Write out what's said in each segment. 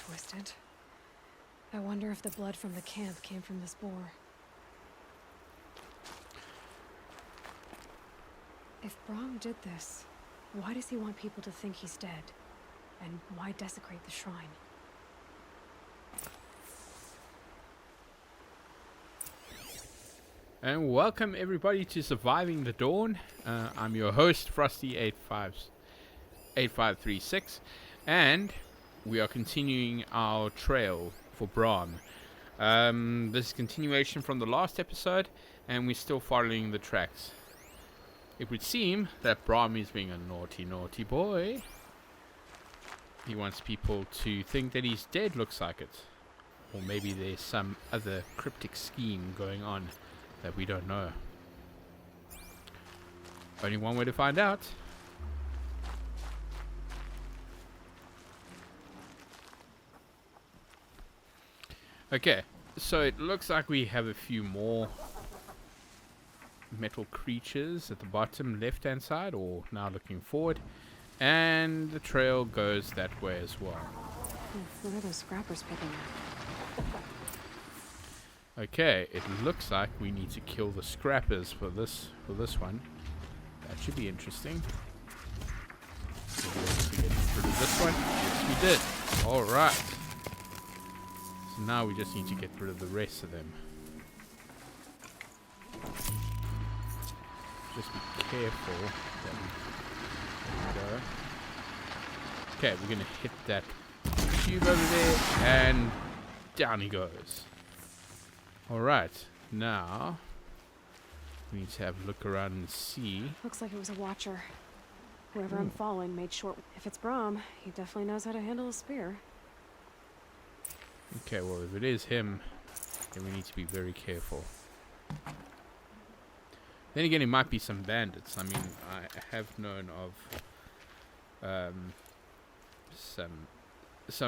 twisted. I wonder if the blood from the camp came from this boar. If Brahm did this, why does he want people to think he's dead? And why desecrate the shrine? And welcome everybody to Surviving the Dawn. I'm your host, Frosty8536, and we are continuing our trail for Brahm. This is continuation from the last episode, and we're still following the tracks. It would seem that Brahm is being a naughty, naughty boy. He wants people to think that he's dead, looks like it. Or maybe there's some other cryptic scheme going on that we don't know. Only one way to find out. Okay, so it looks like we have a few more metal creatures at the bottom left hand side, or now looking forward, and the trail goes that way as well. What are those scrappers picking up? Okay, it looks like we need to kill the scrappers for this one. That should be interesting. Did we also get rid of this one? Yes, we did. Alright. So now we just need to get rid of the rest of them. Just be careful that we go. Okay, we're gonna hit that tube over there, and down he goes. Alright, now we need to have a look around and see. Looks like it was a watcher. Whoever I'm following made short. If it's Brahm, he definitely knows how to handle a spear. Okay, well, if it is him, then we need to be very careful. Then again, it might be some bandits. I mean, I have known of some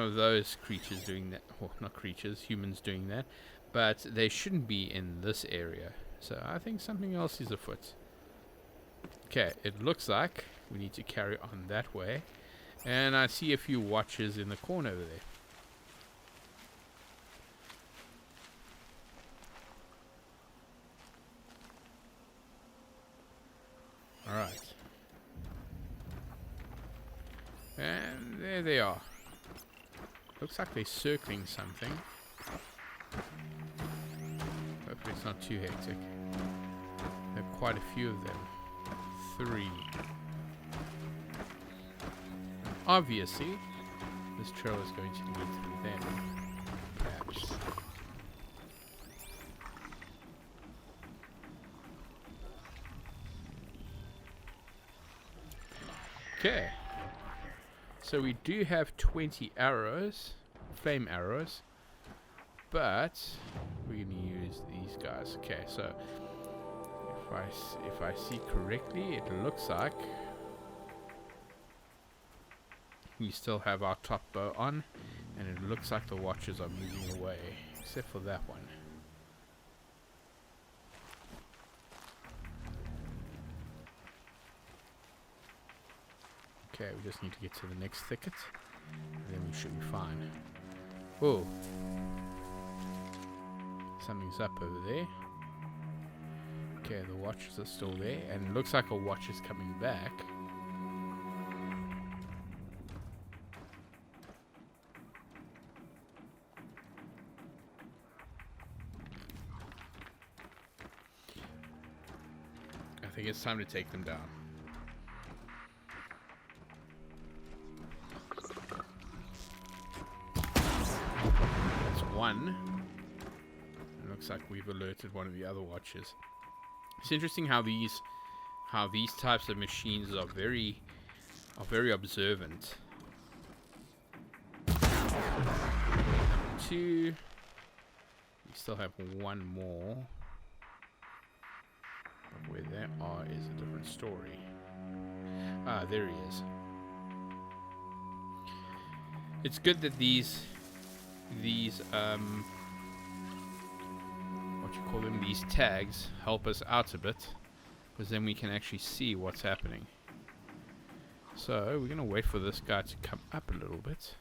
of those creatures doing that. Well, not creatures, humans doing that. But they shouldn't be in this area. So I think something else is afoot. Okay, it looks like we need to carry on that way. And I see a few watchers in the corner over there. Alright. And there they are. Looks like they're circling something. Hopefully it's not too hectic. There are quite a few of them. 3. Obviously, this trail is going to lead through them. Perhaps. Okay. So we do have 20 arrows. Flame arrows. But we're going to use these guys. Okay, so if I see correctly, it looks like we still have our top bow on, and it looks like the watchers are moving away, except for that one. Okay, we just need to get to the next thicket, and then we should be fine. Whoa. Something's up over there. Okay, the watchers are still there, and it looks like a watcher's coming back. I think it's time to take them down. That's one. Looks like we've alerted one of the other watchers. It's interesting how these types of machines are very observant. 2. We still have one more. But where they are is a different story. Ah, there he is. It's good that these call them, these tags help us out a bit, because then we can actually see what's happening. So we're going to wait for this guy to come up a little bit.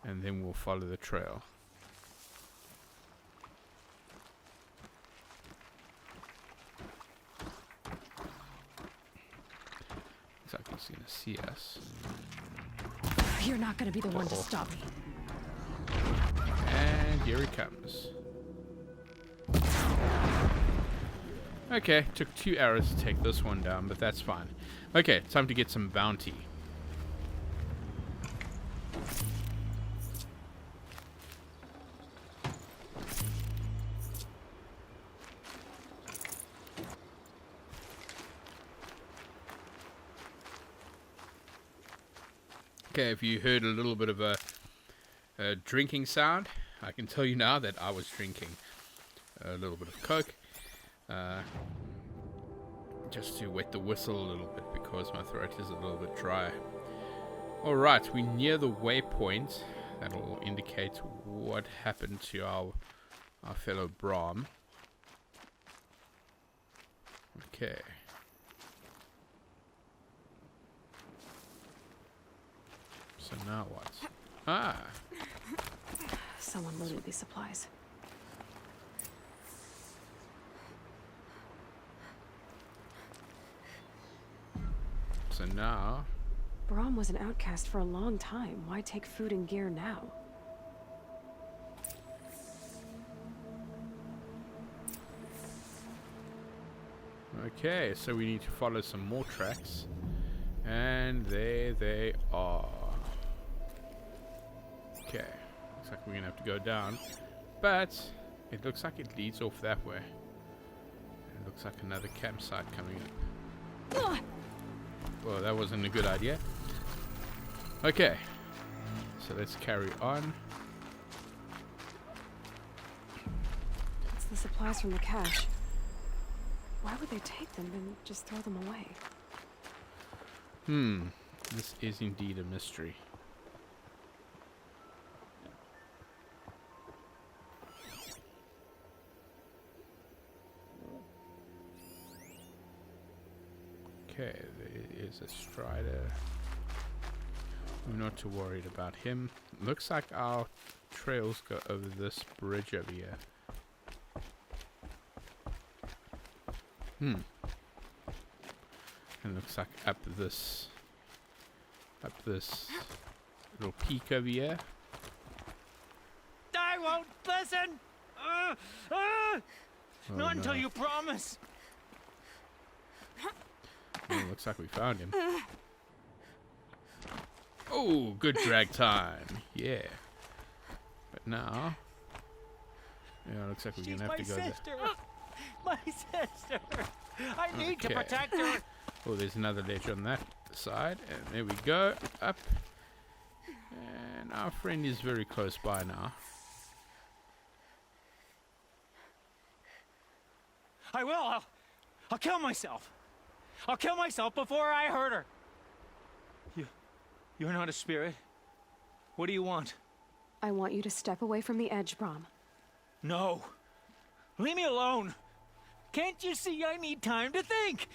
and then we'll follow the trail. Looks like he's gonna see us. You're not gonna be the one to stop me. And here he comes. Okay, took 2 arrows to take this one down, but that's fine. Okay, time to get some bounty. Okay, if you heard a little bit of a drinking sound, I can tell you now that I was drinking a little bit of Coke. Just to wet the whistle a little bit because my throat is a little bit dry. Alright, we're near the waypoint. That'll indicate what happened to our fellow Brahm. Okay. So now what? Ah! Someone loaded these supplies. So now... Brahm was an outcast for a long time. Why take food and gear now? Okay, so we need to follow some more tracks. And there they are. Okay, looks like we're gonna have to go down. But it looks like it leads off that way. It looks like another campsite coming up. Well, that wasn't a good idea. Okay, so let's carry on. It's the supplies from the cache. Why would they take them and just throw them away? This is indeed a mystery. Okay, there is a strider. We're not too worried about him. Looks like our trails go over this bridge over here. And looks like up this little peak over here. I won't listen! Oh, Not until no. you promise! Oh, looks like we found him. Oh, good drag time. Yeah. But now... Yeah, looks like we're She's gonna have my to go there. sister! My sister! I need to Okay. protect her! Oh, there's another ledge on that side. And there we go. Up. And our friend is very close by now. I will! I'll kill myself! I'll kill myself before I hurt her! You're not a spirit. What do you want? I want you to step away from the edge, Brahm. No! Leave me alone! Can't you see I need time to think?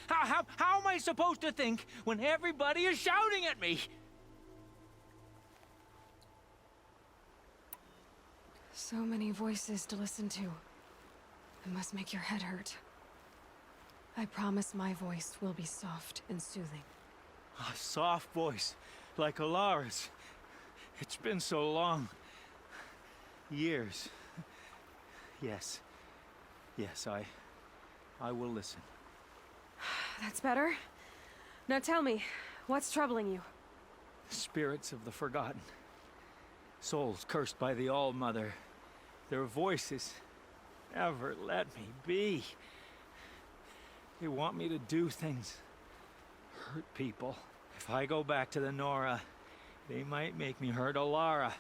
How am I supposed to think when everybody is shouting at me? So many voices to listen to. It must make your head hurt. I promise my voice will be soft and soothing. A soft voice, like Alara's. It's been so long. Years. Yes. Yes, I will listen. That's better. Now tell me, what's troubling you? Spirits of the forgotten. Souls cursed by the All-Mother. Their voices never let me be. They want me to do things. Hurt people. If I go back to the Nora, they might make me hurt Alara.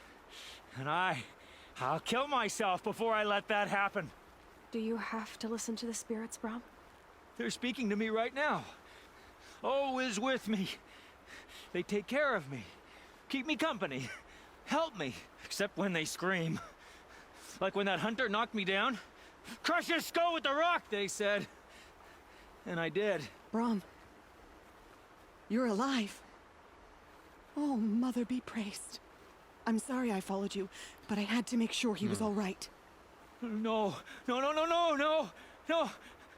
And I'll kill myself before I let that happen. Do you have to listen to the spirits, Brahm? They're speaking to me right now. Oh is with me. They take care of me. Keep me company. Help me. Except when they scream. Like when that hunter knocked me down. Crush his skull with the rock, they said. And I did. Brahm, you're alive. Oh, Mother be praised. I'm sorry I followed you, but I had to make sure he was all right. No, no, no, no, no, no, no.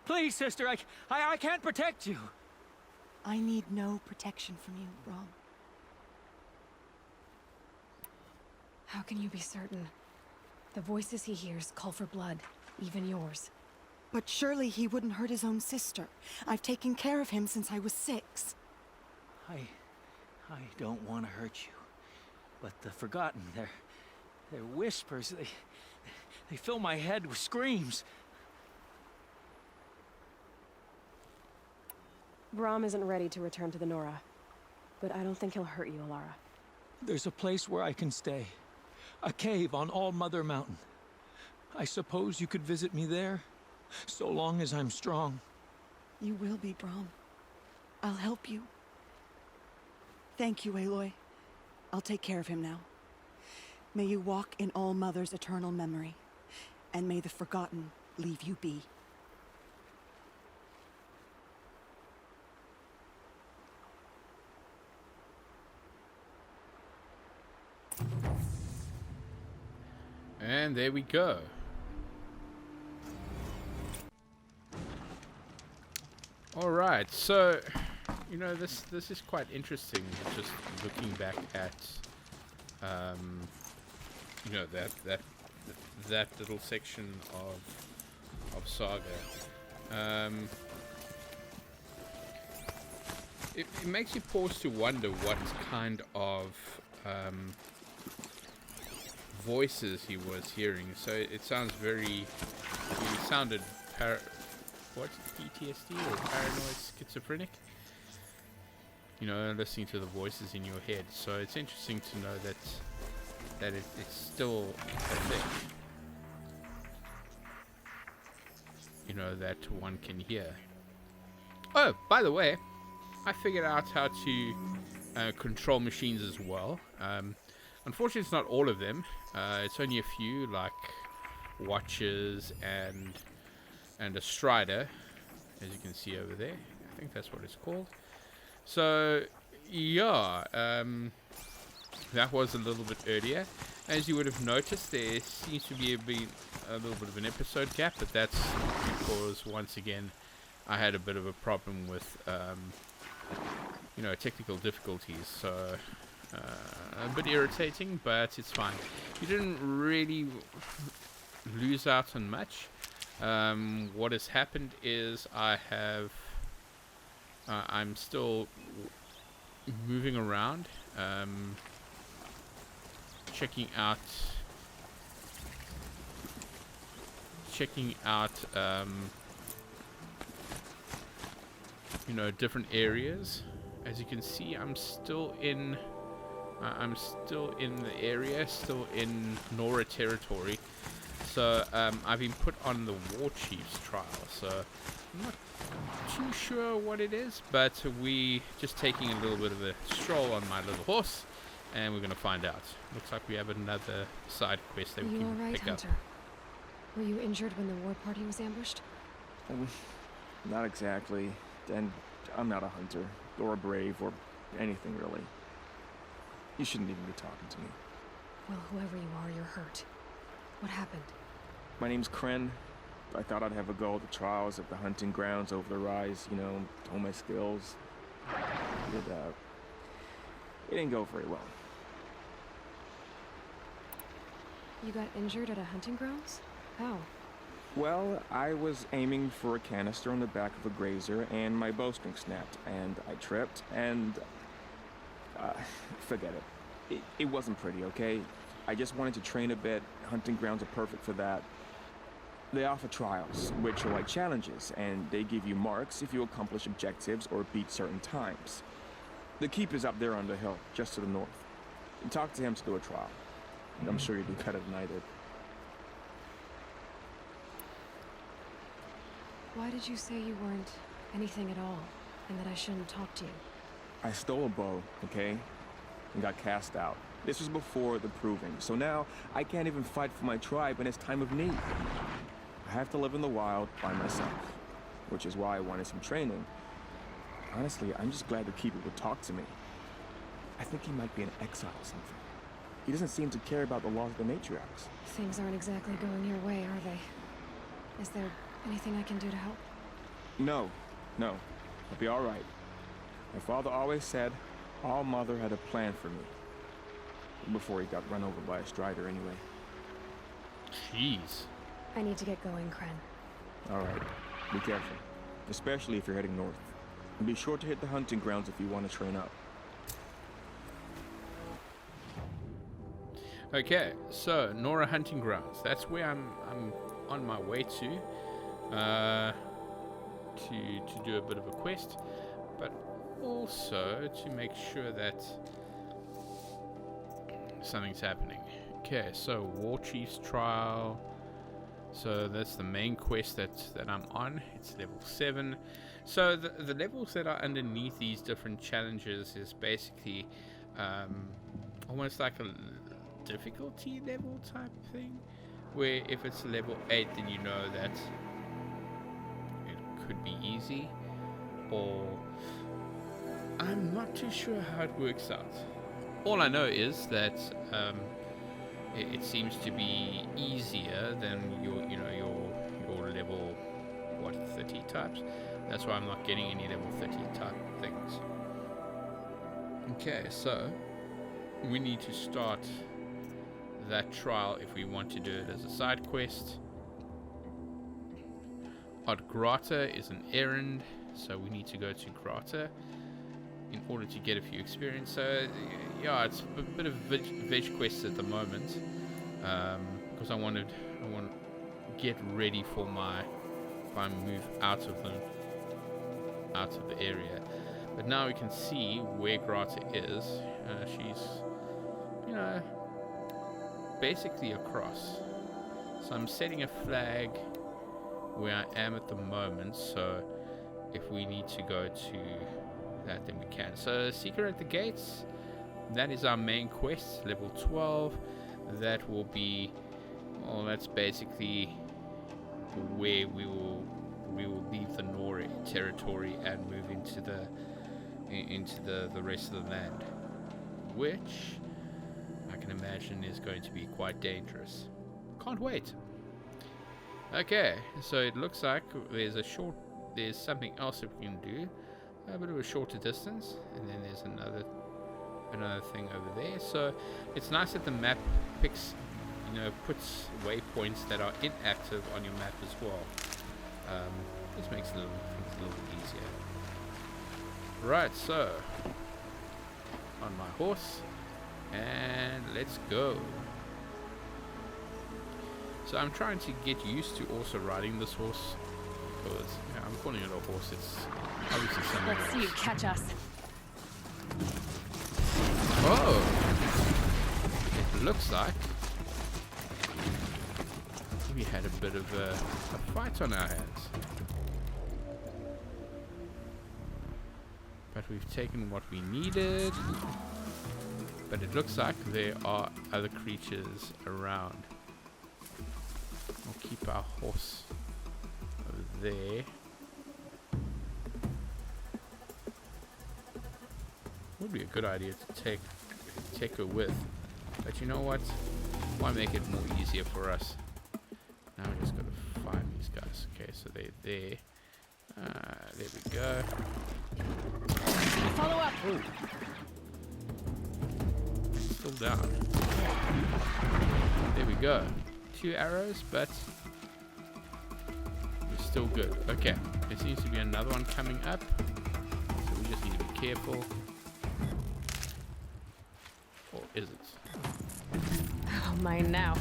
Please, sister, I can't protect you. I need no protection from you, Brom. How can you be certain? The voices he hears call for blood, even yours. But surely he wouldn't hurt his own sister. I've taken care of him since I was 6. I don't want to hurt you, but the Forgotten, their whispers, they fill my head with screams. Brom isn't ready to return to the Nora, but I don't think he'll hurt you, Alara. There's a place where I can stay. A cave on All Mother Mountain. I suppose you could visit me there, so long as I'm strong. You will be, Brom. I'll help you. Thank you, Aloy. I'll take care of him now. May you walk in All Mother's eternal memory, and may the Forgotten leave you be. And there we go. All right, so this is quite interesting. Just looking back at that little section of Saga. It makes you pause to wonder what kind of voices he was hearing. So it sounds he sounded PTSD or paranoid schizophrenic, listening to the voices in your head. So it's interesting to know that it's still a thing, that one can hear. Oh, by the way, I figured out how to control machines as well. Unfortunately, it's not all of them. It's only a few, like watches and a strider, as you can see over there. I think that's what it's called. So yeah, that was a little bit earlier. As you would have noticed, there seems to be a little bit of an episode gap, but that's because once again I had a bit of a problem with technical difficulties, so a bit irritating, but it's fine. You didn't really lose out on much. What has happened is I'm still moving around, checking out different areas. As you can see, I'm still in the area, still in Nora territory. So I've been put on the War Chief's trial, so I'm not too sure what it is, but we just taking a little bit of a stroll on my little horse, and we're going to find out. Looks like we have another side quest that we can all right, pick Hunter? Were you injured when the war party was ambushed? Not exactly. And I'm not a hunter, or a brave, or anything really. You shouldn't even be talking to me. Well, whoever you are, you're hurt. What happened? My name's Kren. I thought I'd have a go at the trials at the hunting grounds over the rise, hone my skills. It didn't go very well. You got injured at a hunting grounds? How? Well, I was aiming for a canister on the back of a grazer, and my bowstring snapped, and I tripped, and... forget it. It wasn't pretty, okay? I just wanted to train a bit. Hunting grounds are perfect for that. They offer trials, which are like challenges, and they give you marks if you accomplish objectives or beat certain times. The keep is up there on the hill, just to the north. You talk to him to do a trial. And I'm sure you do better than I did. Why did you say you weren't anything at all, and that I shouldn't talk to you? I stole a bow, okay? And got cast out. This was before the proving, so now I can't even fight for my tribe in its time of need. I have to live in the wild by myself, which is why I wanted some training. Honestly, I'm just glad the keeper would talk to me. I think he might be in exile or something. He doesn't seem to care about the loss of the matriarchs. Things aren't exactly going your way, are they? Is there anything I can do to help? No. I'll be all right. My father always said All Mother had a plan for me. Before he got run over by a strider anyway. Jeez. I need to get going, Kren. All right. Be careful. Especially if you're heading north. And be sure to hit the hunting grounds if you want to train up. Okay, so Nora hunting grounds. That's where I'm on my way to do a bit of a quest, but also to make sure that something's happening. Okay, so War Chief's trial. So that's the main quest that I'm on. It's level 7. So the levels that are underneath these different challenges is basically almost like a difficulty level type thing, where if it's level 8 then you know that it could be easy, or I'm not too sure how it works out. All I know is that it seems to be easier than your level 30 types. That's why I'm not getting any level 30 type things. Okay, so we need to start that trial if we want to do it as a side quest. Od Grata is an errand, so we need to go to Grata in order to get a few experience. So yeah, it's a bit of veg quests at the moment, because I want to get ready for if I move out of the area. But now we can see where Grata is. She's basically across. So I'm setting a flag where I am at the moment, so if we need to go to that, then we can. So Seeker at the Gates, that is our main quest, level 12. That will be, well, that's basically where we will leave the Nora territory and move into the rest of the land, which I can imagine is going to be quite dangerous. Can't wait. Okay, so it looks like there's something else that we can do, a bit of a shorter distance, and then there's another thing over there. So it's nice that the map puts waypoints that are inactive on your map as well. This makes things a little bit easier. Right, so on my horse, and let's go. So I'm trying to get used to also riding this horse, because I'm calling it a horse. It's obviously something else. Let's see you catch us. Oh, it looks like we had a bit of a fight on our hands, but we've taken what we needed. But it looks like there are other creatures around. We'll keep our horse over there. Would be a good idea to take her with. But you know what? Why make it more easier for us? Now we just gotta find these guys. Okay, so they're there. There we go. Follow up. Ooh. Still down. There we go. 2 arrows, but we're still good. Okay, there seems to be another one coming up, so we just need to be careful. Or is it? Oh, mine now.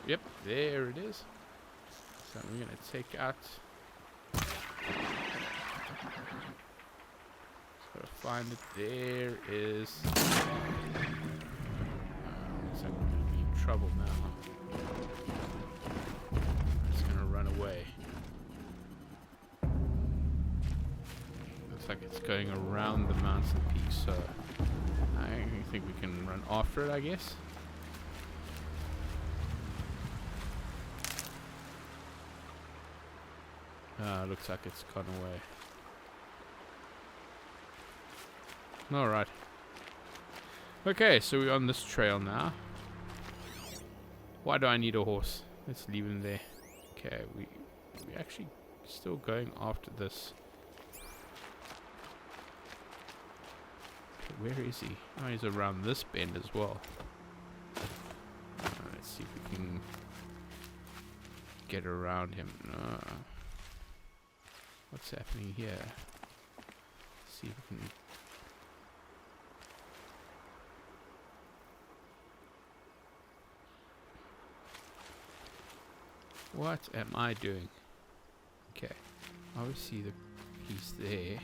Yep, there it is. So we're gonna take out. Gotta find it. There is. Looks like we're gonna be in trouble now. I'm just gonna run away. Looks like it's going around the mountain peak, so I think we can run after it, I guess. Looks like it's gone away. Alright. Okay, so we're on this trail now. Why do I need a horse? Let's leave him there. Okay, we're actually still going after this. Okay, where is he? Oh, he's around this bend as well. Let's see if we can get around him. No. What's happening here? See if we can. What am I doing? Okay, obviously he's there.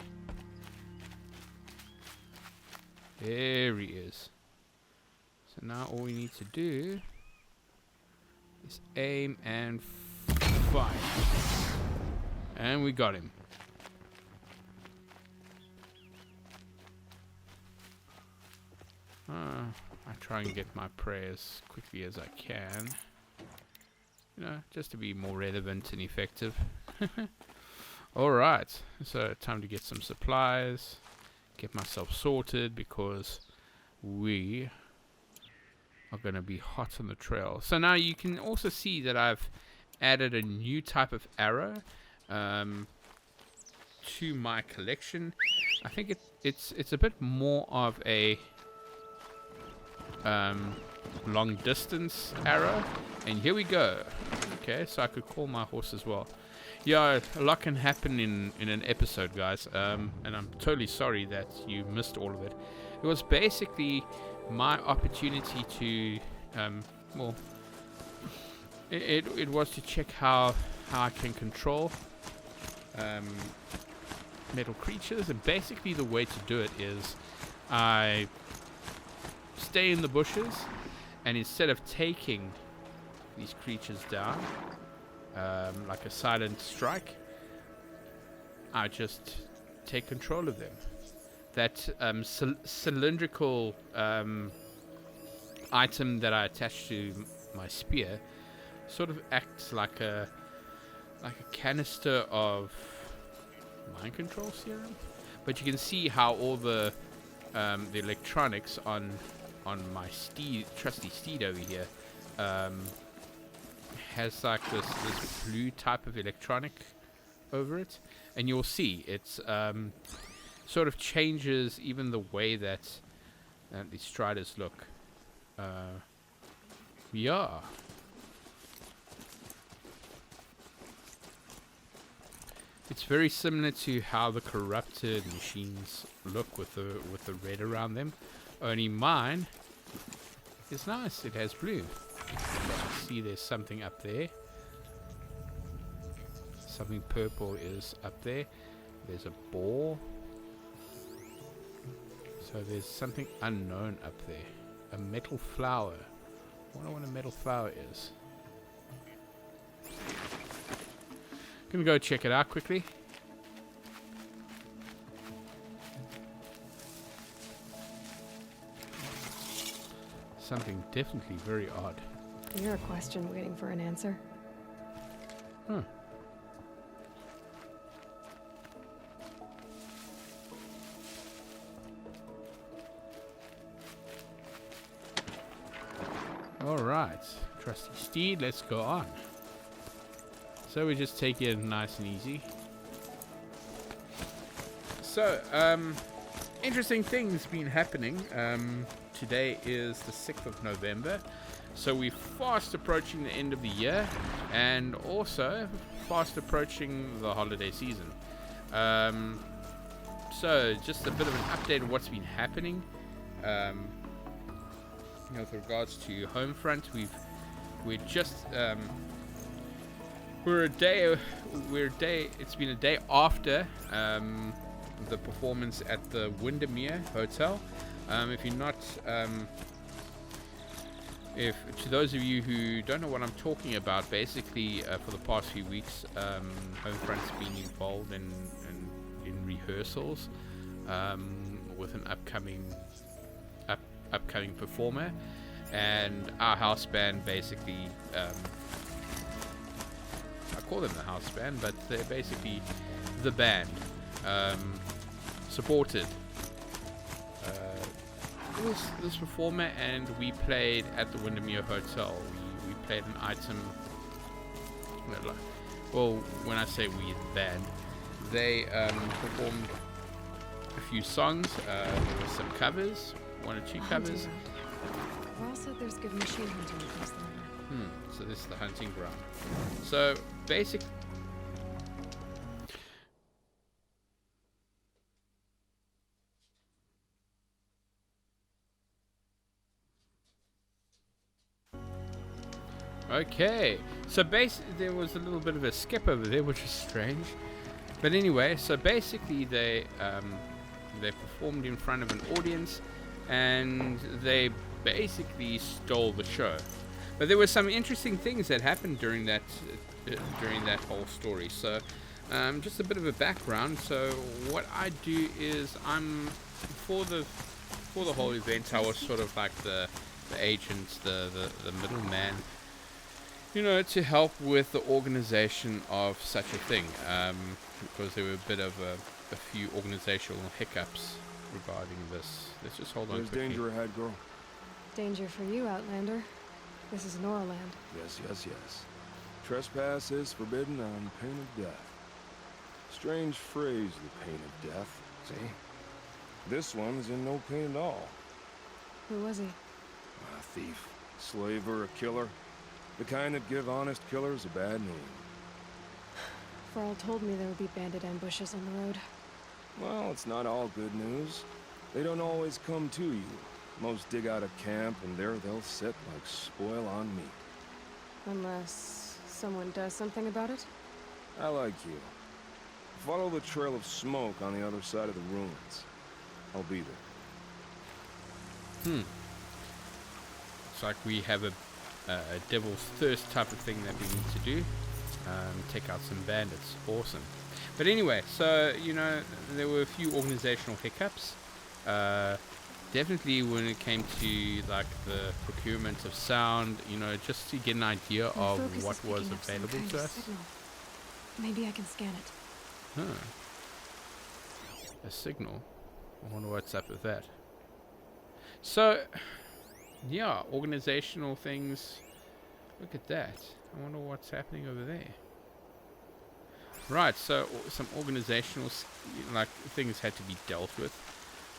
There he is. So now all we need to do is aim and fire. And we got him. I try and get my prey as quickly as I can. You know, just to be more relevant and effective. Alright, so time to get some supplies. Get myself sorted because we are going to be hot on the trail. So now you can also see that I've added a new type of arrow to my collection. I think it's a bit more of a long distance arrow. And here we go. Okay, so I could call my horse as well. Yeah, a lot can happen in an episode, guys. And I'm totally sorry that you missed all of it. It was basically my opportunity to, well, it was to check how I can control metal creatures. And basically the way to do it is I stay in the bushes, and instead of taking these creatures down like a silent strike, I just take control of them. That cylindrical item that I attach to my spear sort of acts like a canister of mind control serum. But you can see how all the electronics on my trusty steed over here has like this blue type of electronic over it, and you'll see it's sort of changes even the way that the striders look. Yeah. It's very similar to how the corrupted machines look with the red around them. Only mine is nice. It has blue. See, there's something up there. Something purple is up there. There's a ball. So there's something unknown up there. A metal flower. I wonder what a metal flower is. Gonna go check it out quickly. Something definitely very odd. You're a question waiting for an answer. Huh. Alright, trusty steed, let's go on. So we just take it nice and easy. So, interesting things been happening. Today is the 6th of November. So we're fast approaching the end of the year, and also fast approaching the holiday season. So just a bit of an update of what's been happening. With regards to Homefront, it's been a day after the performance at the Windermere Hotel. If you're not, if to those of you who don't know what I'm talking about, basically for the past few weeks, Homefront's been involved in rehearsals with an upcoming performer, and our house band basically, I call them the house band, but they're basically the band, supported this performer, and we played at the Windermere Hotel. We played an item. Well, when I say we, the band, they performed a few songs. There were some covers, 1 or 2 covers. Ross said there's good machine hunting across the river. So this is the hunting ground. So basic. Okay, so basically there was a little bit of a skip over there, which is strange. But anyway, so basically they performed in front of an audience, and they basically stole the show. But there were some interesting things that happened during that whole story. So just a bit of a background. So what I do is I'm for the whole event, I was sort of like the agent, the middleman, you know, to help with the organization of such a thing, because there were a bit of a few organizational hiccups regarding this. Let's just hold on There's quickly. danger ahead, girl. Danger for you, Outlander. This is Nora land. Yes, yes, yes. Trespass is forbidden on pain of death. Strange phrase, the pain of death. See? This one's in no pain at all. Who was he? A thief, slaver, a killer. The kind that give honest killers a bad name. Farrell told me there would be bandit ambushes on the road. Well, it's not all good news. They don't always come to you. Most dig out a camp, and there they'll sit like spoil on meat. Unless someone does something about it? I like you. Follow the trail of smoke on the other side of the ruins. I'll be there. It's like we have a devil's thirst type of thing that we need to do. Take out some bandits. Awesome. But anyway, so, you know, there were a few organizational hiccups. Definitely when it came to, like, the procurement of sound, you know, just to get an idea My of focus what is was picking up some available kind to of us. signal. Maybe I can scan it. A signal. I wonder what's up with that. So, yeah, organizational things. Look at that. I wonder what's happening over there. Right, so some organizational like things had to be dealt with.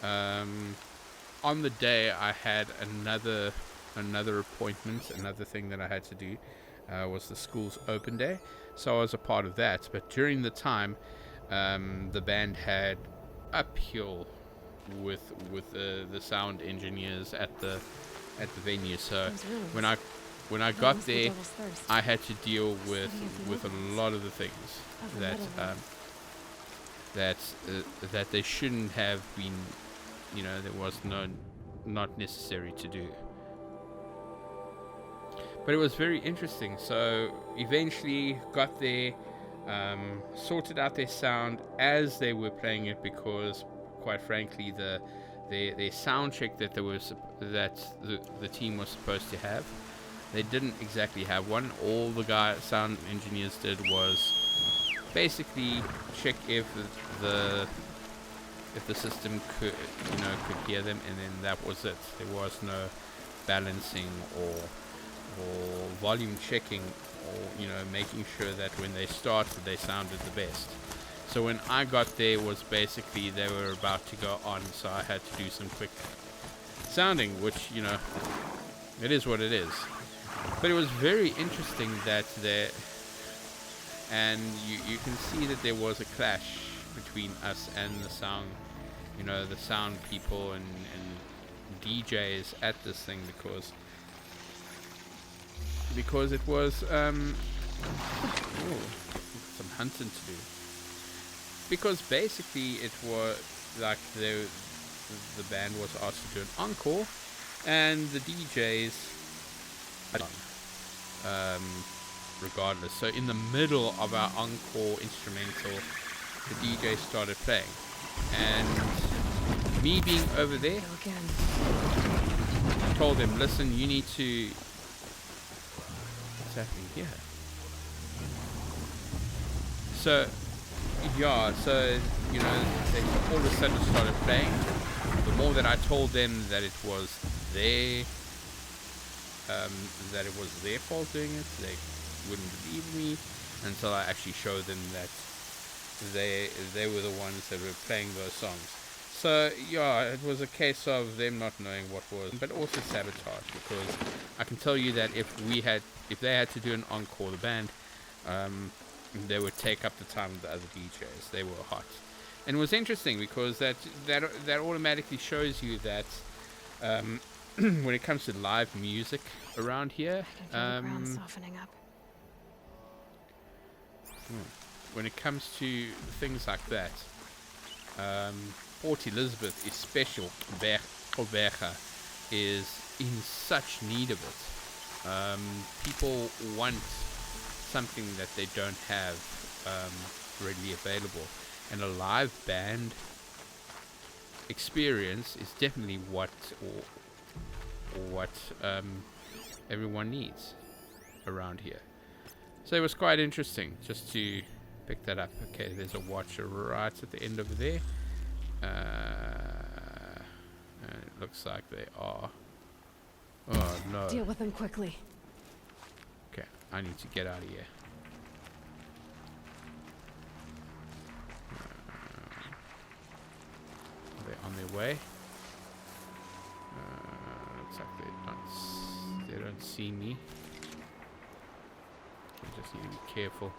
On the day I had another appointment, another thing that I had to do was the school's open day. So I was a part of that. But during the time, the band had uphill with the sound engineers at the venue. So when I got must be there, Devil's Thirst. I had to deal with the a lot of the things Of the that middle that they shouldn't have been, you know, there was not necessary to do. But it was very interesting. So eventually got there, sorted out their sound as they were playing it, because quite frankly their sound check that the team was supposed to have, they didn't exactly have one. All the sound engineers did was basically check if the system could hear them, and then that was it. There was no balancing or volume checking, or, you know, making sure that when they started they sounded the best. So when I got there, was basically they were about to go on, so I had to do some quick sounding, which, you know, it is what it is. But it was very interesting that there, and you can see that there was a clash between us and the sound, you know, the sound people and DJs at this thing, because it was some hunting to do. Because basically it was like the band was asked to do an encore, and the DJs regardless. So in the middle of our encore instrumental, the DJ started playing, and me being over there, Go again. I told them, listen, you need to, what's happening here? So yeah, so, you know, they all of a sudden started playing. The more that I told them that it was their fault doing it, they wouldn't believe me until I actually showed them that they were the ones that were playing those songs. So yeah, it was a case of them not knowing what was, but also sabotage, because I can tell you that if they had to do an encore, the band, they would take up the time of the other DJs. They were hot, and it was interesting because that automatically shows you that when it comes to live music around here, I can feel the ground softening up. when it comes to things like that, Port Elizabeth is special. Karja is in such need of it. People want something that they don't have readily available, and a live band experience is definitely what everyone needs around here. So it was quite interesting just to pick that up. Okay, there's a watcher right at the end over there. And it looks like they are. Oh no. Deal with them quickly. Okay, I need to get out of here. Are they on their way? Looks like they don't see me. I just need to be careful.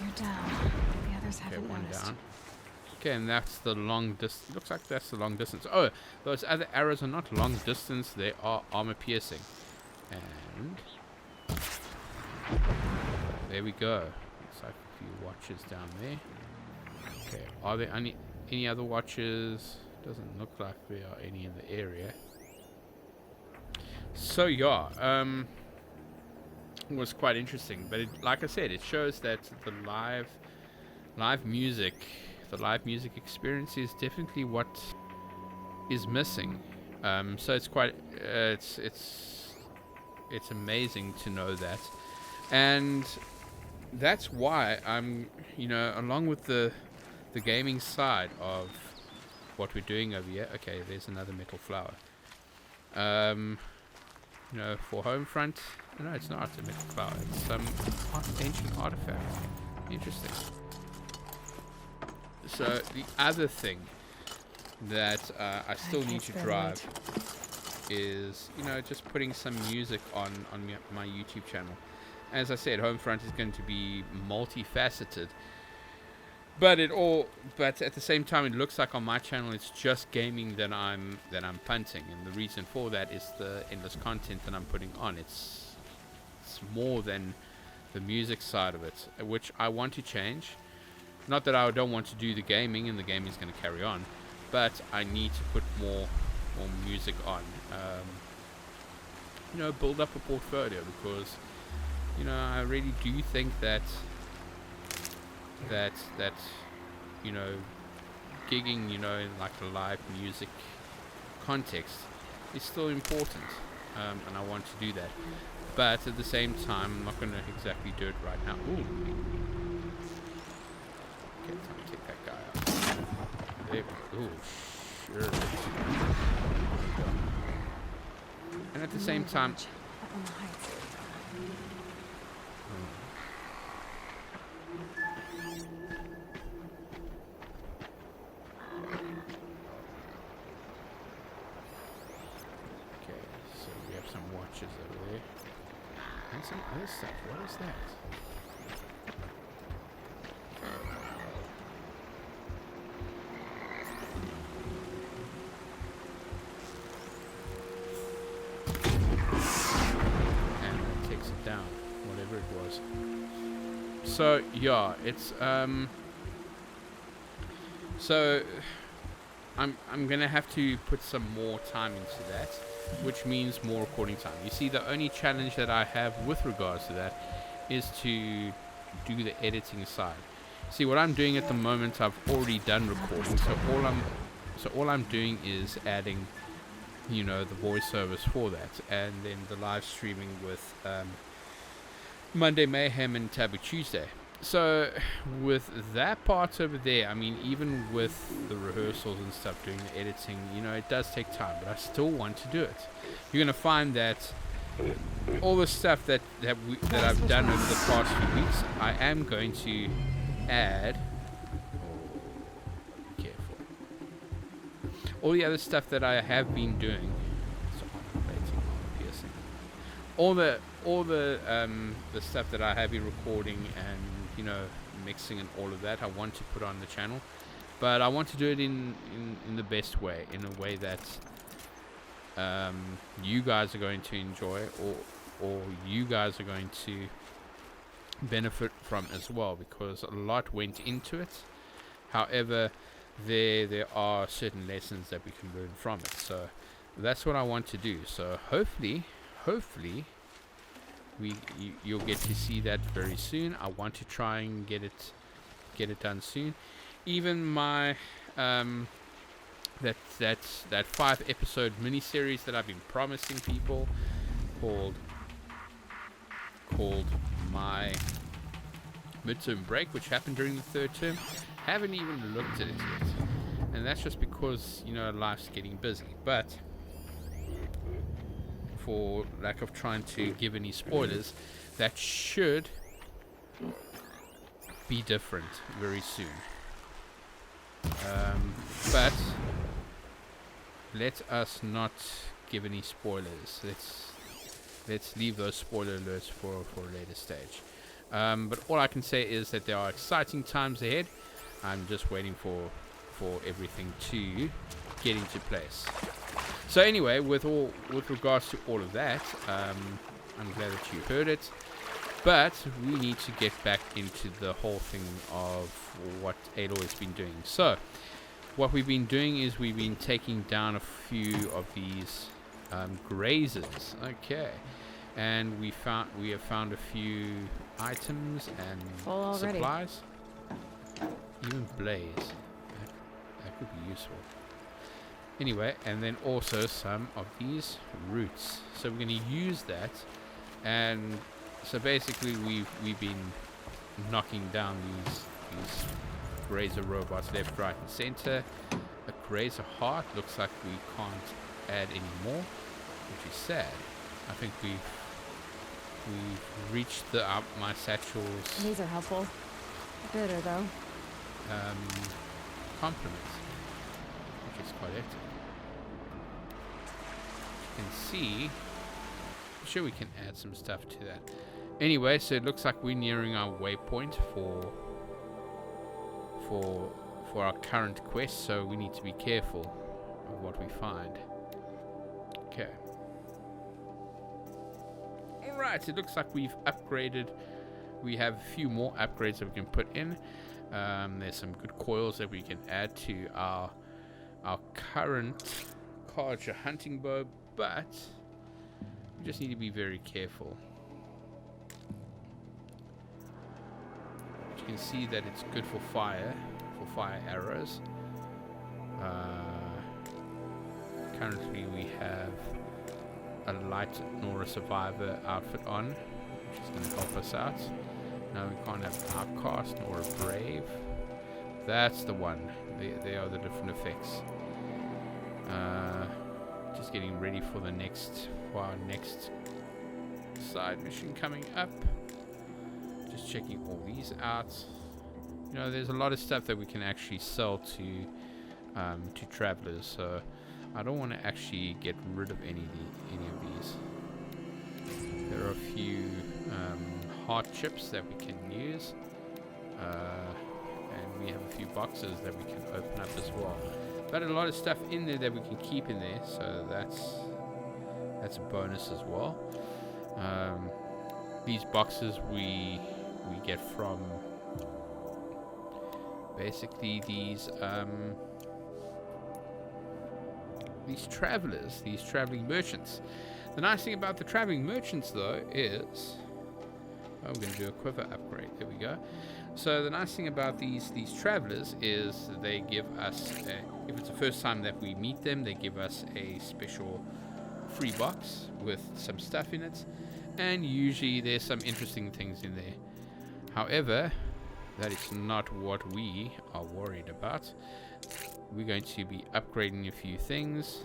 You're down. The others haven't one noticed. down. Okay, and that's the long distance. Looks like that's the long distance. Oh, those other arrows are not long distance. They are armor piercing. And there we go. Looks like a few watches down there. Okay, are there any other watches? Doesn't look like there are any in the area. So yeah, it was quite interesting. But like I said, it shows that the live music experience is definitely what is missing. So it's quite it's amazing to know that, and that's why I'm, along with the gaming side of what we're doing over here. Okay, there's another metal flower. For Homefront, no, it's not a metal flower. It's some ancient artifact. Interesting. So the other thing that I still need to drive is, just putting some music on my YouTube channel. As I said, Homefront is going to be multifaceted, but at the same time, it looks like on my channel it's just gaming that I'm punting, and the reason for that is the endless content that I'm putting on. It's more than the music side of it, which I want to change. Not that I don't want to do the gaming, and the gaming is going to carry on, but I need to put more music on. Build up a portfolio, because I really do think that gigging, in like a live music context is still important, and I want to do that. But at the same time, I'm not going to exactly do it right now. Ooh. Okay, time to take that guy out. There we go. Ooh, sure. And at the same time, Up on the heights. okay, so we have some watches over there. And some other stuff. What is that? And that takes it down, whatever it was. So yeah, it's so I'm gonna have to put some more time into that, which means more recording time. You see, the only challenge that I have with regards to that is to do the editing side. See, what I'm doing at the moment, I've already done recording, so all I'm doing is adding, the voiceovers for that, and then the live streaming with Monday Mayhem and Taboo Tuesday. So with that part over there, I mean, even with the rehearsals and stuff, doing the editing, it does take time, but I still want to do it. You're gonna find that all the stuff that I've done over the past few weeks, I am going to add. Oh, be careful. All the other stuff that I have been doing. Piercing. All the stuff that I have been recording and mixing and all of that, I want to put on the channel, but I want to do it in the best way, in a way that you guys are going to enjoy, or you guys are going to benefit from as well, because a lot went into it. However, there are certain lessons that we can learn from it, so that's what I want to do. So hopefully you'll get to see that very soon. I want to try and get it done soon. Even my that 5-episode miniseries that I've been promising people, called my midterm break, which happened during the 3rd term, haven't even looked at it yet, and that's just because life's getting busy. But for lack of trying to give any spoilers, that should be different very soon. But let us not give any spoilers. Let's leave those spoiler alerts for a later stage. But all I can say is that there are exciting times ahead. I'm just waiting for everything to get into place. So anyway, with regards to all of that, I'm glad that you heard it. But we need to get back into the whole thing of what Aloy has been doing. So what we've been doing is we've been taking down a few of these grazers. Okay, and we have found a few items and supplies. Even blaze. That could be useful. Anyway, and then also some of these roots. So we're going to use that, and so basically we've been knocking down these grazer robots left, right, and center. A grazer heart looks like we can't add any more, which is sad. I think we've reached the my satchels. These are helpful. Bitter though. Compliments, which is quite it. You can see. I'm sure we can add some stuff to that. Anyway, so it looks like we're nearing our waypoint for our current quest, so we need to be careful of what we find. Okay. Alright, it looks like we've upgraded. We have a few more upgrades that we can put in. There's some good coils that we can add to our current Karja hunting bow, but we just need to be very careful. You can see that it's good for fire arrows. Currently we have a light Nora survivor outfit on, which is going to help us out. Now we can't have outcast nor a brave. That's the one. They are the different effects. Just getting ready for our next side mission coming up. Just checking all these out. There's a lot of stuff that we can actually sell to travelers, so I don't want to actually get rid of any of these. There are a few heart chips that we can use, and we have a few boxes that we can open up as well. But a lot of stuff in there that we can keep in there, so that's a bonus as well. These boxes we get from basically these travelers, these traveling merchants. The nice thing about the traveling merchants though is, we're going to do a quiver upgrade. There we go. So the nice thing about these travelers is they give us, if it's the first time that we meet them, they give us a special free box with some stuff in it, and usually there's some interesting things in there. However, that is not what we are worried about. We're going to be upgrading a few things.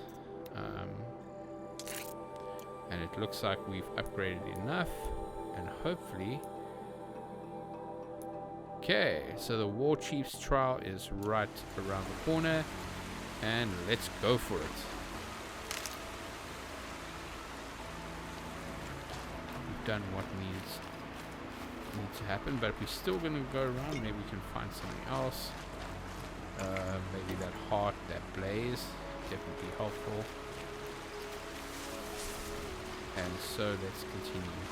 And it looks like we've upgraded enough. And hopefully... Okay, so the War Chief's trial is right around the corner. And let's go for it. We've done what needs to happen, but if we're still going to go around, maybe we can find something else. Maybe that heart, that blaze, definitely helpful. And so let's continue.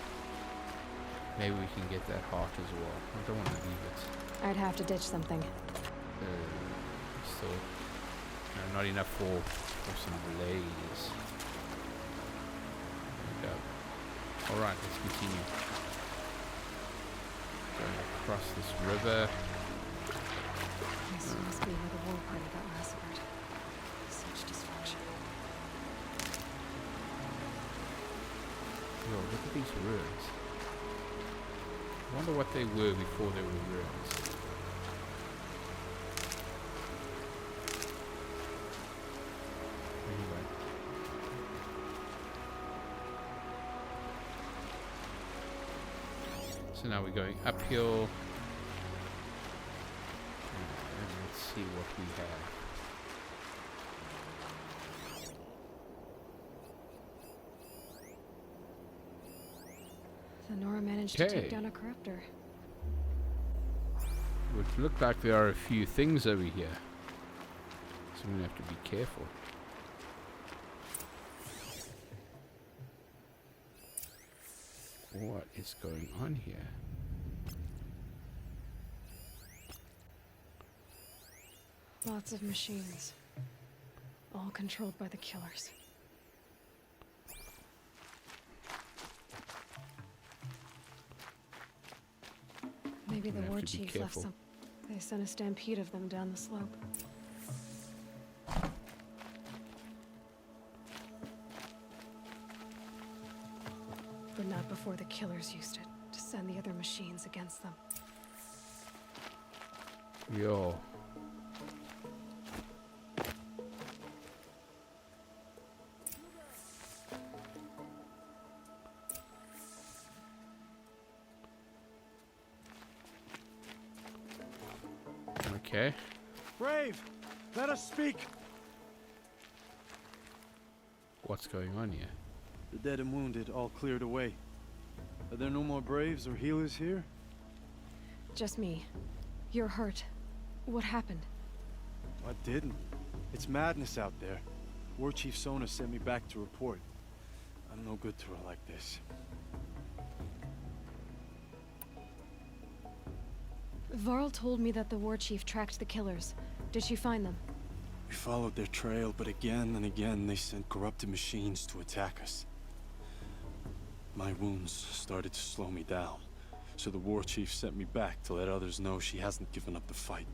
Maybe we can get that heart as well. I don't want to leave it. I'd have to ditch something. Still not enough for some blaze. There we go. Alright, let's continue. Going across this river. This must be where the war party got massacred. Such destruction. Yo, look at these ruins. I wonder what they were before they were ruins. Anyway. So now we're going uphill. And let's see what we have. The Nora managed to take down a corruptor. Would look like there are a few things over here. So I'm going to have to be careful. What is going on here? Lots of machines. All controlled by the killers. Maybe the war chief left some. They sent a stampede of them down the slope. But not before the killers used it to send the other machines against them. Yo. Okay. Brave! Let us speak! What's going on here? The dead and wounded all cleared away. Are there no more Braves or healers here? Just me. You're hurt. What happened? I didn't. It's madness out there. War Chief Sona sent me back to report. I'm no good to her like this. Varl told me that the war chief tracked the killers. Did she find them? We followed their trail, but again and again they sent corrupted machines to attack us. My wounds started to slow me down, so the war chief sent me back to let others know she hasn't given up the fight.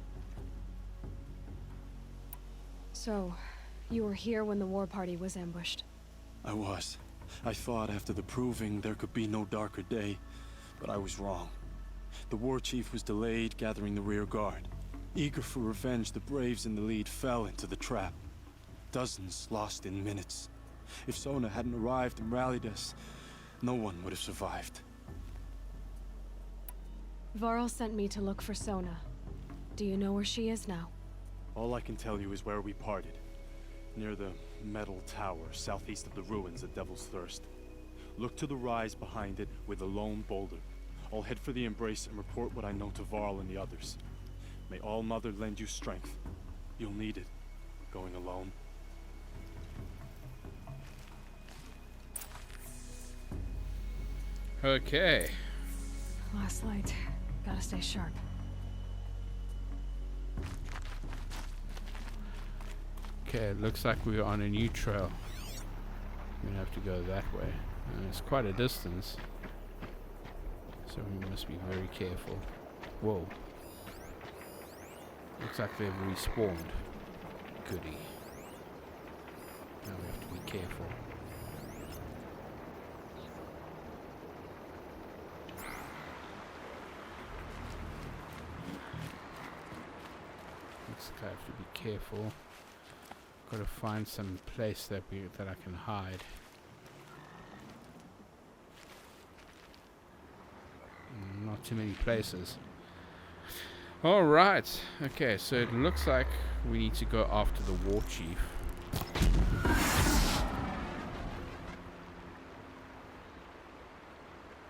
So, you were here when the war party was ambushed? I was. I thought after the proving there could be no darker day, but I was wrong. The war chief was delayed gathering the rear guard. Eager for revenge, the Braves in the lead fell into the trap. Dozens lost in minutes. If Sona hadn't arrived and rallied us, no one would have survived. Varl sent me to look for Sona. Do you know where she is now? All I can tell you is where we parted. Near the metal tower, southeast of the ruins at Devil's Thirst. Look to the rise behind it with a lone boulder. I'll head for the embrace and report what I know to Varl and the others. May All Mother lend you strength. You'll need it, going alone. Okay. Last light. Gotta stay sharp. Okay, it looks like we're on a new trail. We're gonna have to go that way. It's quite a distance. So we must be very careful. Whoa. Looks like they've respawned. Goody. Now we have to be careful. I have to be careful. Gotta find some place that I can hide. Not too many places. Alright. Okay, so it looks like we need to go after the war chief.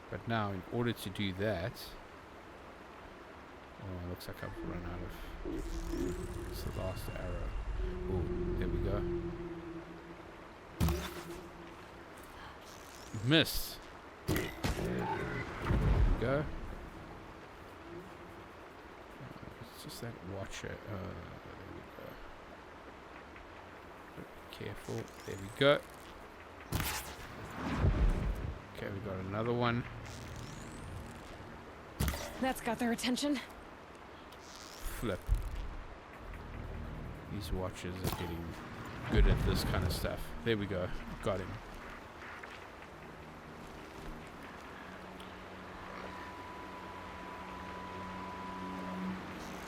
But now, in order to do that... Oh, it looks like I've run out of... It's the last arrow. Oh, there we go. Missed. There we go. It's just that watcher. There we go. Be careful. There we go. Okay, we got another one. That's got their attention. Flip. These watchers are getting good at this kind of stuff. There we go. Got him.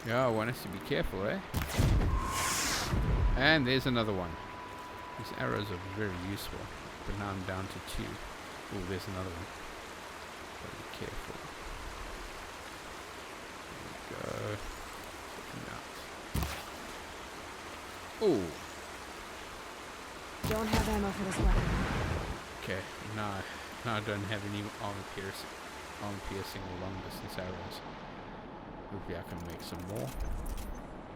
Yeah, I want us to be careful, eh? And there's another one. These arrows are very useful. But now I'm down to 2. Oh, there's another one. Gotta be careful. There we go. Oh. Don't have ammo for this weapon. Okay, now I don't have any armor piercing or long distance arrows. Hopefully I can make some more.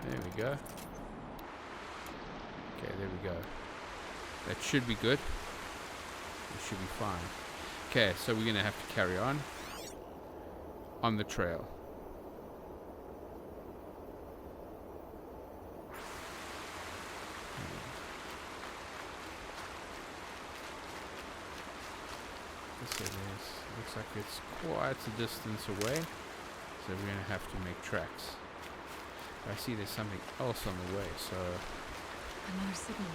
There we go. Okay, there we go. That should be good. It should be fine. Okay, so we're gonna have to carry on the trail. This it is. Looks like it's quite a distance away, so we're gonna have to make tracks. I see there's something else on the way, so Another signal.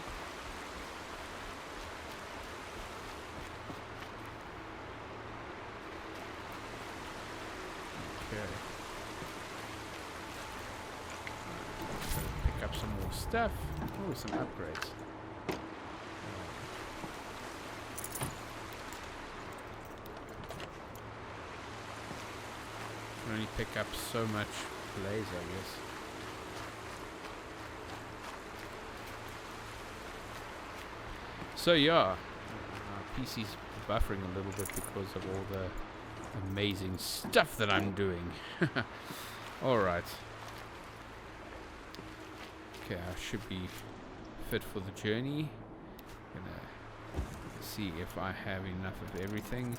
okay. Pick up some more stuff. Oh, some upgrades. Can only pick up so much blaze, I guess. So yeah, PC's buffering a little bit because of all the amazing stuff that I'm doing. Alright. Okay, I should be fit for the journey. Gonna see if I have enough of everything.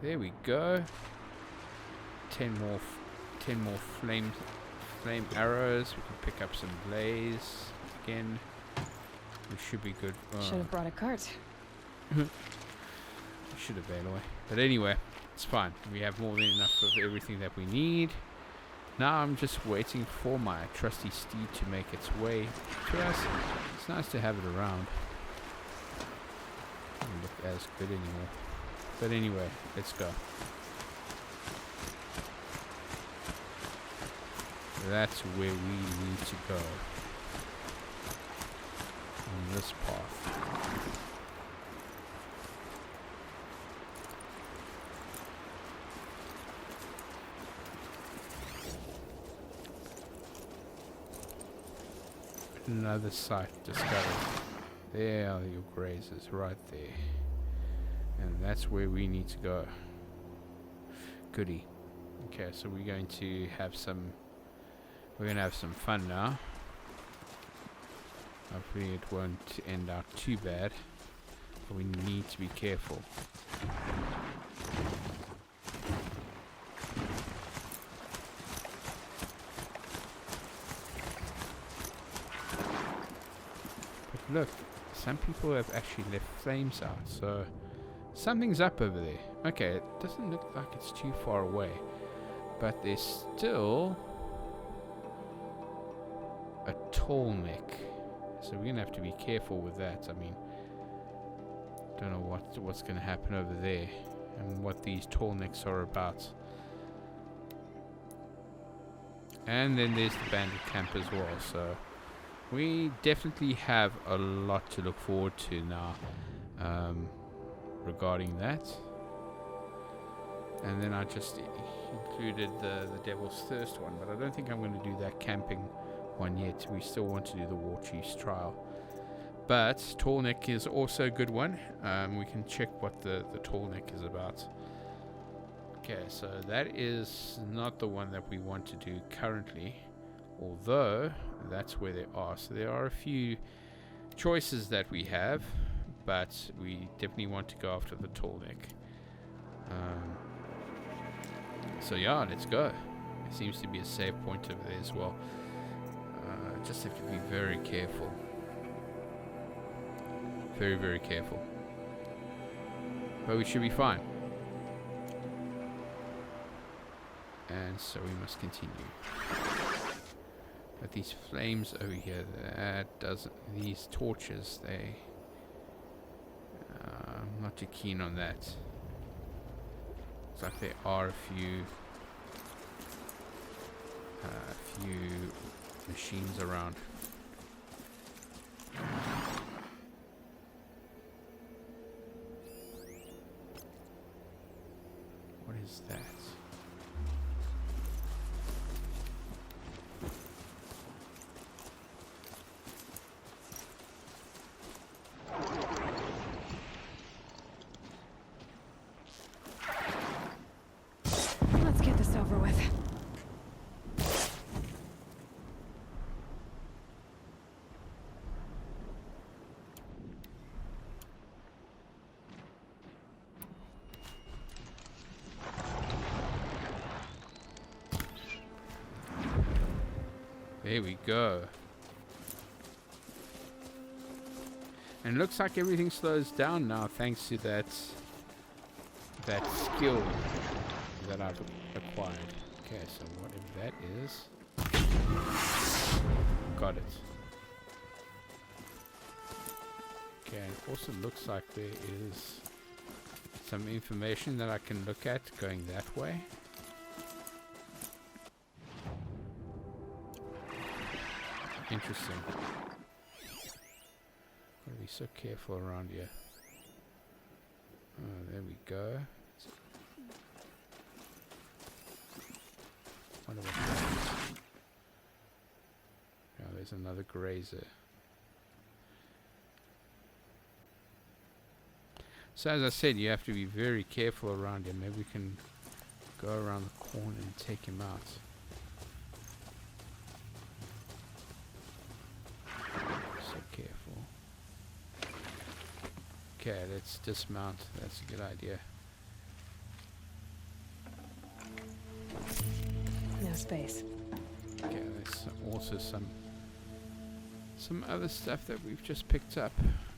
There we go. 10 more flame arrows. We can pick up some blaze again. We should be good. Should have brought a cart. Should have, Aloy. But anyway, it's fine. We have more than enough of everything that we need. Now I'm just waiting for my trusty steed to make its way to us. It's nice to have it around. Doesn't look as good anymore. But anyway, let's go. That's where we need to go. On this path. Another site discovered. There are your grazers, right there. And that's where we need to go. Goody. Okay, so we're going to have some fun now. Hopefully it won't end out too bad. But we need to be careful. But look, some people have actually left flames out, so something's up over there. Okay, it doesn't look like it's too far away, but there's still a tall neck, so we're gonna have to be careful with that. I mean, don't know what's gonna happen over there and what these tall necks are about. And then there's the bandit camp as well, so we definitely have a lot to look forward to now regarding that. And then I just included the Devil's Thirst one, but I don't think I'm going to do that camping one yet. We still want to do the War Chief's trial. But Tall Neck is also a good one. We can check what the Tall Neck is about. Okay, so that is not the one that we want to do currently, although that's where they are. So there are a few choices that we have, but we definitely want to go after the Tall Neck. So yeah, let's go. There seems to be a save point over there as well. Just have to be very careful. Very, very careful. But we should be fine. And so we must continue. But these flames over here, that doesn't... These torches, they... I'm not too keen on that. Looks like there are a few machines around. What is that? Let's get this over with. There we go. And it looks like everything slows down now thanks to that skill that I've acquired. Okay, so whatever that is. Got it. Okay, it also looks like there is some information that I can look at going that way. Interesting. Gotta be so careful around here. Oh, there we go. Wonder what that is. Yeah, there's another grazer. So as I said, you have to be very careful around here. Maybe we can go around the corner and take him out. So careful. Okay, let's dismount. That's a good idea. No space. Okay, there's also some other stuff that we've just picked up.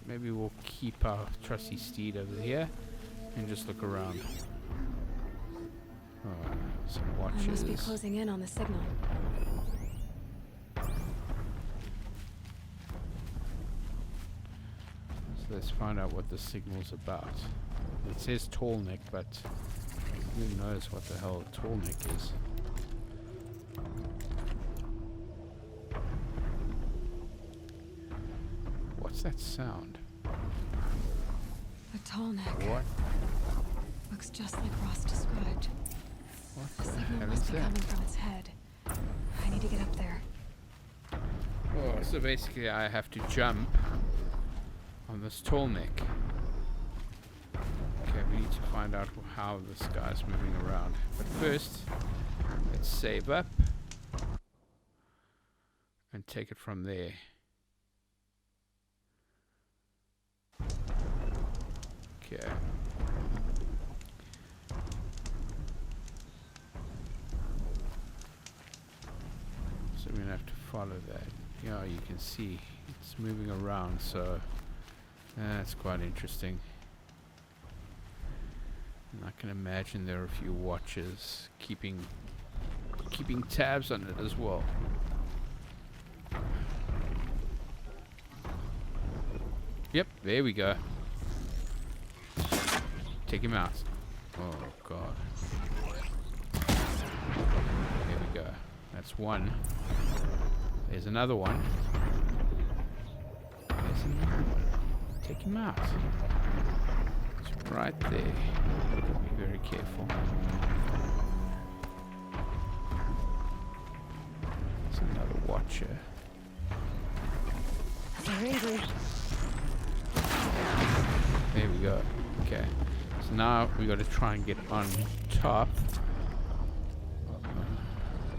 Maybe we'll keep our trusty steed over here and just look around. Oh, some watches. I must be closing in on the signal. So let's find out what the signal's about. It says Tall Neck, but who knows what the hell Tall Neck is. What's that sound? A tall neck. What? Looks just like Ross described. What The the signal hell must is be that? coming from its head. I need to get up there. Oh, so basically I have to jump on this Tall Neck. Okay, we need to find out how this guy's moving around. But first, let's save up and take it from there. Okay. So we're gonna have to follow that. Yeah, you can see it's moving around, so that's quite interesting. And I can imagine there are a few watchers keeping tabs on it as well. Yep, there we go. Take him out. Oh god. There we go. That That's one. There's another one. There's another one. Take him out. It's right there. Be very careful. There's another watcher. They're angry. There we go. Okay. So now we got to try and get on top.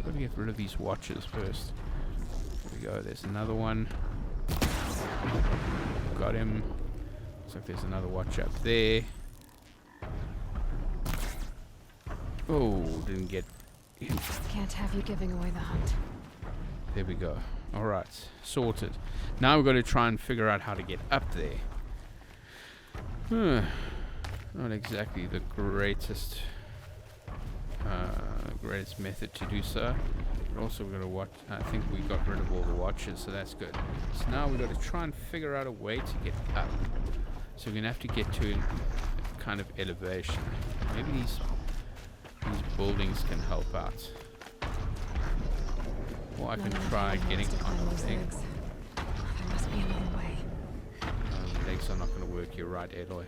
Got to get rid of these watchers first. There we go. There's another one. Got him. Looks like there's another watch up there. Oh, didn't get him. Can't have you giving away the hunt. There we go. Alright, sorted. Now we've got to try and figure out how to get up there. Not exactly the greatest method to do so. But also we've got to watch. I think we got rid of all the watches, so that's good. So now we've got to try and figure out a way to get up. So we're going to have to get to a kind of elevation. Maybe these buildings can help out. Or I can try getting on the thing. There must be another way. The legs are not going to work. You're right, Aloy.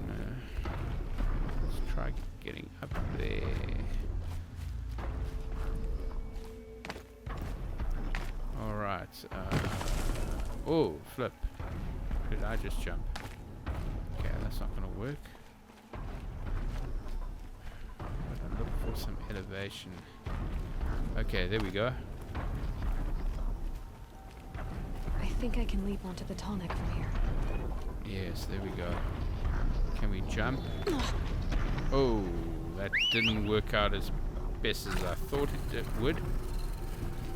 No. Let's try getting up there. Alright. Oh, flip. Did I just jump? Okay, that's not going to work. Gotta look for some elevation. Okay, there we go. I think I can leap onto the tall neck from here. Yes, there we go. Can we jump? Oh, that didn't work out as best as I thought it would.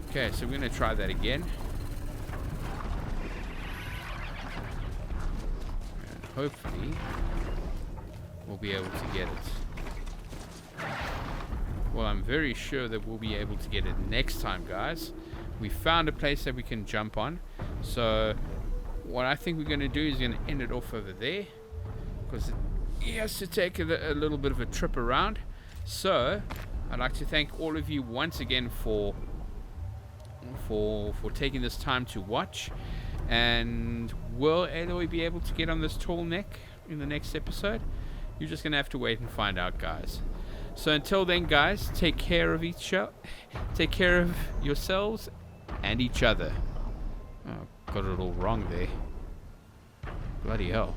Okay, so we're going to try that again. And hopefully, we'll be able to get it. Well, I'm very sure that we'll be able to get it next time, guys. We found a place that we can jump on. So, what I think we're going to do is going to end it off over there. Because he has to take a little bit of a trip around. So, I'd like to thank all of you once again for taking this time to watch. And will Aloy be able to get on this tall neck in the next episode? You're just going to have to wait and find out, guys. So until then, guys, take care of take care of yourselves and each other. Oh, got it all wrong there. Bloody hell.